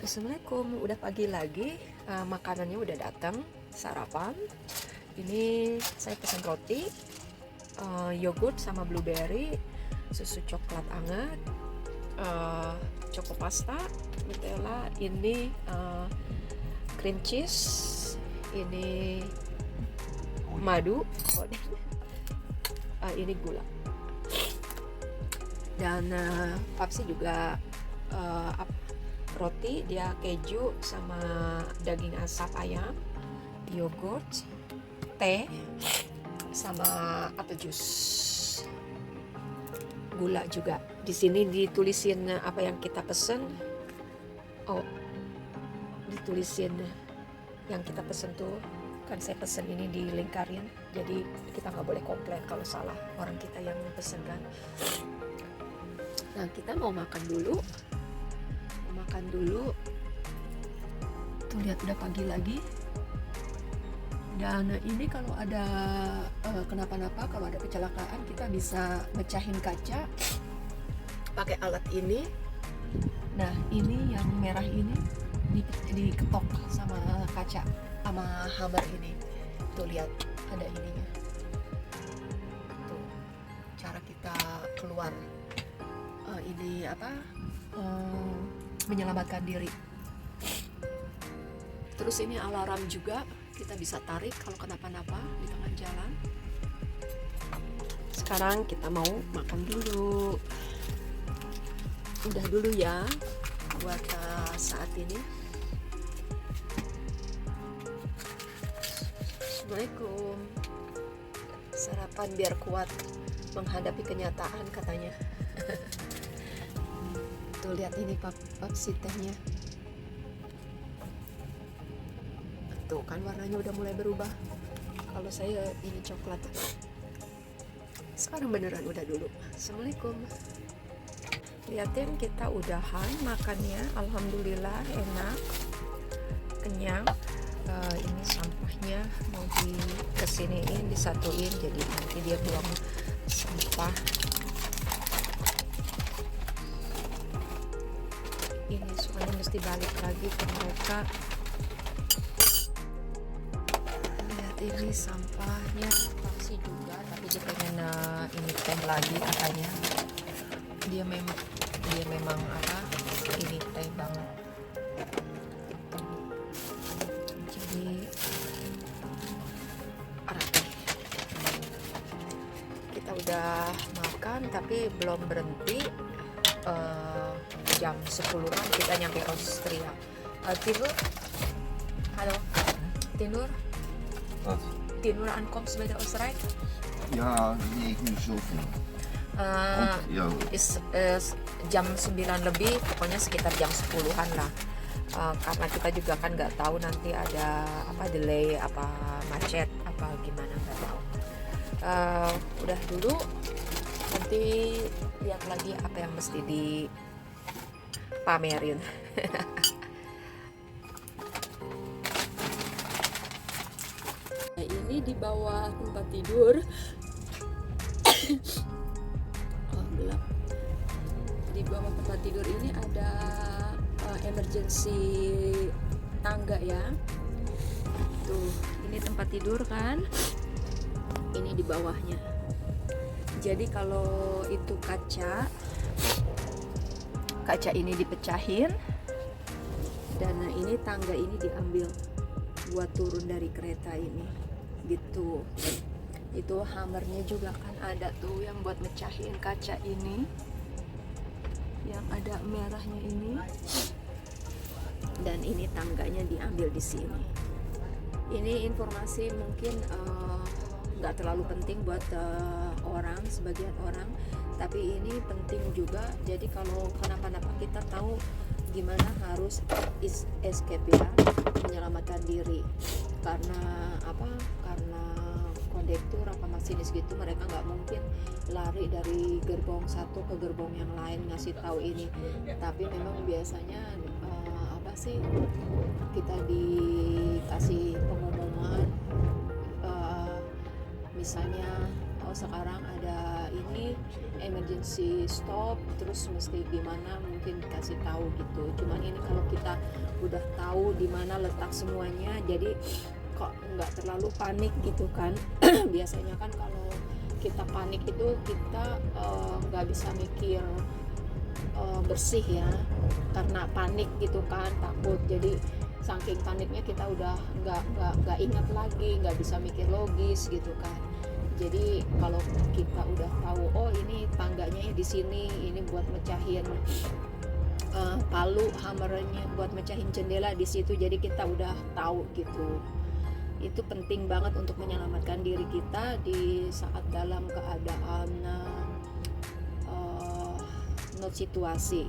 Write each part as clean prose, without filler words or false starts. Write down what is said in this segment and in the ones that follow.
Assalamualaikum, udah pagi lagi, makanannya udah datang, sarapan. Ini saya pesan roti, yogurt sama blueberry, susu coklat hangat, choco pasta, Nutella, ini cream cheese, ini madu, ini gula. Dan Papsi juga roti, dia keju sama daging asap ayam, yogurt, teh, sama apel jus, gula juga. Di sini ditulisin apa yang kita pesen. Oh, ditulisin yang kita pesen tuh, kan saya pesen ini dilingkarin, jadi kita nggak boleh komplain kalau salah orang kita yang pesen kan. Nah, kita mau makan dulu. Tuh lihat udah pagi lagi. Dan ini kalau ada kenapa-napa, kalau ada kecelakaan, kita bisa mecahin kaca pakai alat ini. Nah, ini yang merah ini diketok sama kaca sama hammer ini. Tuh lihat ada ininya. Tuh cara kita keluar ini apa? Menyelamatkan diri. Terus ini alarm juga, kita bisa tarik kalau kenapa-napa di tengah jalan. Sekarang kita mau makan dulu. Udah dulu ya buat saat ini. Assalamualaikum. Sarapan biar kuat menghadapi kenyataan katanya. Tuh lihat ini Papsi tehnya. Tuh kan warnanya udah mulai berubah. Kalau saya ini coklat. Sekarang beneran udah dulu. Assalamualaikum. Lihatin kita udahan makannya. Alhamdulillah enak, kenyang. Ini sampahnya mau kesiniin, disatuin, jadi nanti dia buang sampah. Ini soalnya mesti balik lagi ke mereka. Lihat ini sampahnya. Papsi juga, tapi dia pengen ini teh lagi katanya. Dia memang apa, ini teh banget. Jadi rapi. Kita udah makan tapi belum berhenti. Jam 10-an kita nyampe Austria. Tinur, halo, Tinur, Wat? Tinur ankomst bij de Oostenrijk? Ja, 9 uur zoveel. Ja, Is jam 9 lebih, pokoknya sekitar jam 10-an lah. Karena kita juga kan nggak tahu nanti ada apa delay, apa macet, apa gimana, nggak tahu. Udah dulu, nanti lihat lagi apa yang mesti dipamerin. Nah, ini di bawah tempat tidur. Oh, gelap. Di bawah tempat tidur ini ada emergency tangga ya. Tuh, ini tempat tidur kan. Ini di bawahnya. Jadi kalau itu kaca ini dipecahin, dan ini tangga ini diambil buat turun dari kereta ini gitu. Itu hammernya juga kan ada tuh yang buat mecahin kaca ini, yang ada merahnya ini. Dan ini tangganya diambil di sini. Ini informasi mungkin nggak terlalu penting buat sebagian orang, tapi ini penting juga. Jadi kalau kenapa-napa kita tahu gimana harus escape ya, menyelamatkan diri. Karena apa? Karena kondektur apa masinis gitu, mereka nggak mungkin lari dari gerbong satu ke gerbong yang lain ngasih tahu ini. Tapi memang biasanya apa sih, kita dikasih pengumuman, misalnya oh sekarang ada ini emergency stop, terus mesti gimana, mungkin dikasih tahu gitu. Cuman ini kalau kita udah tahu di mana letak semuanya, jadi kok nggak terlalu panik gitu kan. Biasanya kan kalau kita panik itu kita nggak bisa mikir bersih ya, karena panik gitu kan, takut. Jadi saking paniknya kita udah nggak ingat lagi, nggak bisa mikir logis gitu kan. Jadi kalau kita udah tahu, oh ini tangganya di sini, ini buat mecahin palu, hammernya buat mecahin jendela di situ, jadi kita udah tahu gitu. Itu penting banget untuk menyelamatkan diri kita di saat dalam keadaan not situasi.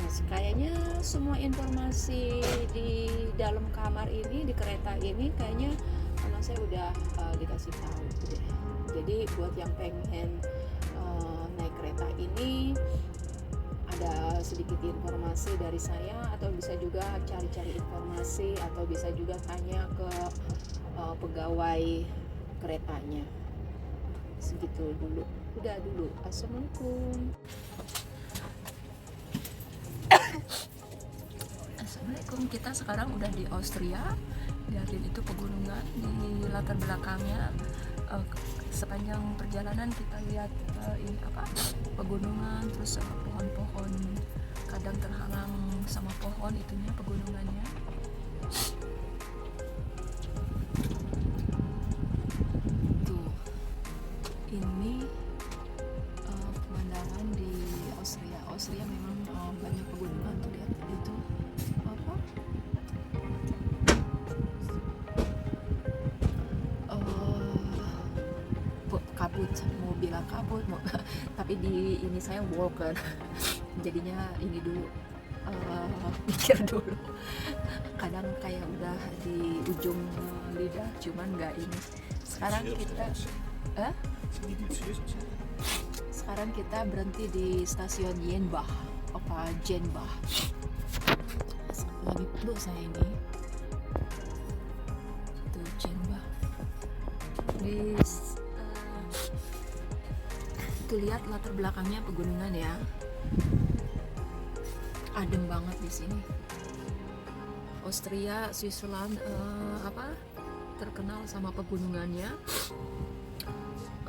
Nah, kayaknya semua informasi di dalam kamar ini, di kereta ini, kayaknya karena saya udah dikasih tahu deh. Jadi buat yang pengen naik kereta ini, ada sedikit informasi dari saya, atau bisa juga cari-cari informasi, atau bisa juga tanya ke pegawai keretanya. Segitu dulu, udah dulu. Assalamualaikum. Assalamualaikum. Kita sekarang udah di Austria. Lihatin itu pegunungan di latar belakangnya. Sepanjang perjalanan kita lihat ini apa, pegunungan, terus pohon-pohon kadang terhalang sama pohon, itunya pegunungannya. Tuh, ini pemandangan di Austria. Austria memang banyak pegunungan tuh, lihat itu apa, kabut, mau bilang kabut tapi di ini saya walker jadinya ini dulu pikir dulu, kadang kayak udah di ujung lidah, cuman nggak ini. Sekarang kita berhenti di stasiun Jenbach, apa Jenbach, lagi flu saya ini. Tuh Jenbach di tuh, lihat latar belakangnya pegunungan ya, adem banget di sini. Austria, Switzerland terkenal sama pegunungannya.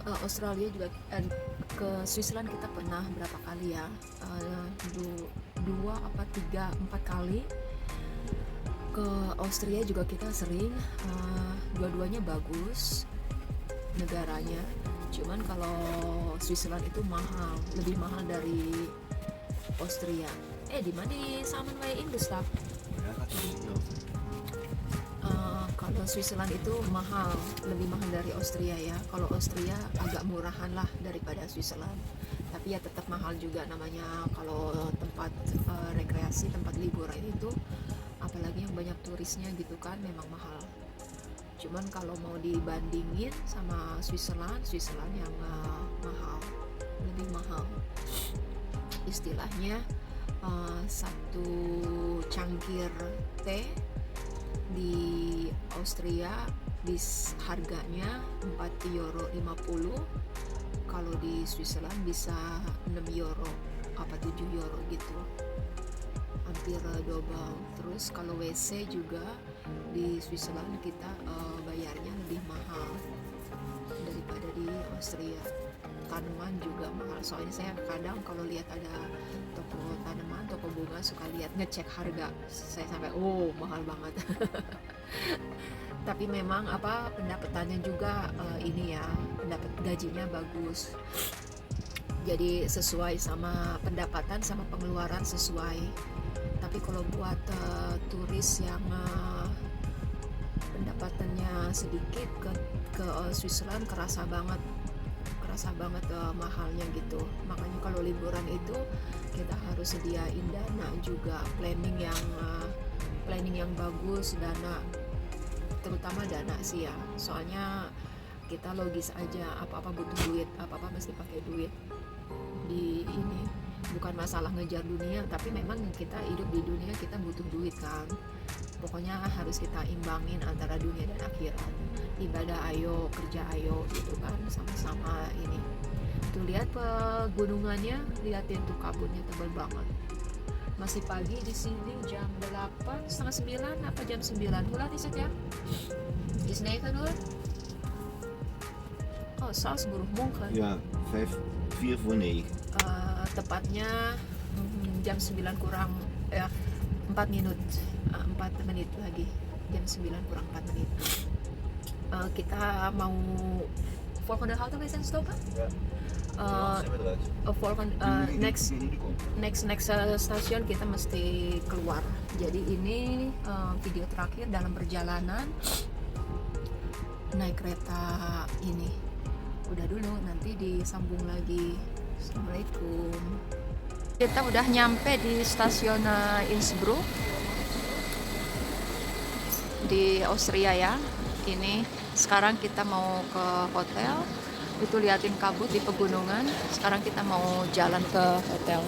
Australia juga, ke Switzerland kita pernah berapa kali ya, 4 kali. Ke Austria juga kita sering, dua-duanya bagus negaranya. Cuman kalau Switzerland itu mahal, lebih mahal dari Austria. Di mana di Samen Way Inggris lah. Kalau Switzerland itu mahal, lebih mahal dari Austria ya. Kalau Austria agak murahan lah daripada Switzerland. Tapi ya tetap mahal juga namanya. Kalau tempat rekreasi, tempat liburan itu, apalagi yang banyak turisnya gitu kan, memang mahal. Cuman kalau mau dibandingin sama Switzerland yang mahal, lebih mahal. Istilahnya satu cangkir teh di Austria harganya 4,50 €. Kalau di Switzerland bisa 6 euro apa 7 euro gitu, hampir double. Terus kalau WC juga di Switzerland kita bayarnya lebih mahal daripada di Austria. Tanaman juga mahal, soalnya saya kadang kalau lihat ada toko tanaman, toko bunga, suka lihat ngecek harga, saya sampai mahal banget. Tapi memang pendapatannya juga ini ya, pendapat gajinya bagus, jadi sesuai sama pendapatan sama pengeluaran sesuai. Tapi kalau buat turis yang pendapatannya sedikit, ke Switzerland kerasa banget mahalnya gitu. Makanya kalau liburan itu kita harus sediain dana juga, planning yang bagus, dana, terutama dana sih ya. Soalnya kita logis aja, apa-apa butuh duit, apa-apa mesti pakai duit. Di ini bukan masalah ngejar dunia, tapi memang kita hidup di dunia, kita butuh duit kan. pokoknya harus kita imbangin antara dunia dan akhirat. Ibadah ayo, kerja ayo gitu kan, sama-sama ini. Tuh lihat pegunungannya, liatin tuh kabutnya tebal banget. Masih pagi di sini jam 8, setengah 9 apa jam 9. Hoe laat is het ya? Is 9 uur? Oh, Salzburg morgen. Ja, 4 voor 9. Tepatnya jam 9 kurang 4 menit. 4 menit lagi. Jam 9 kurang 4 menit. Kita mau volgende halte wij zijn stoppen? Next stasiun kita mesti keluar. Jadi ini video terakhir dalam perjalanan naik kereta ini. Udah dulu, nanti disambung lagi. Assalamualaikum. Kita udah nyampe di stasiun Innsbruck di Austria ya. Ini sekarang kita mau ke hotel. Itu liatin kabut di pegunungan. Sekarang kita mau jalan ke hotel.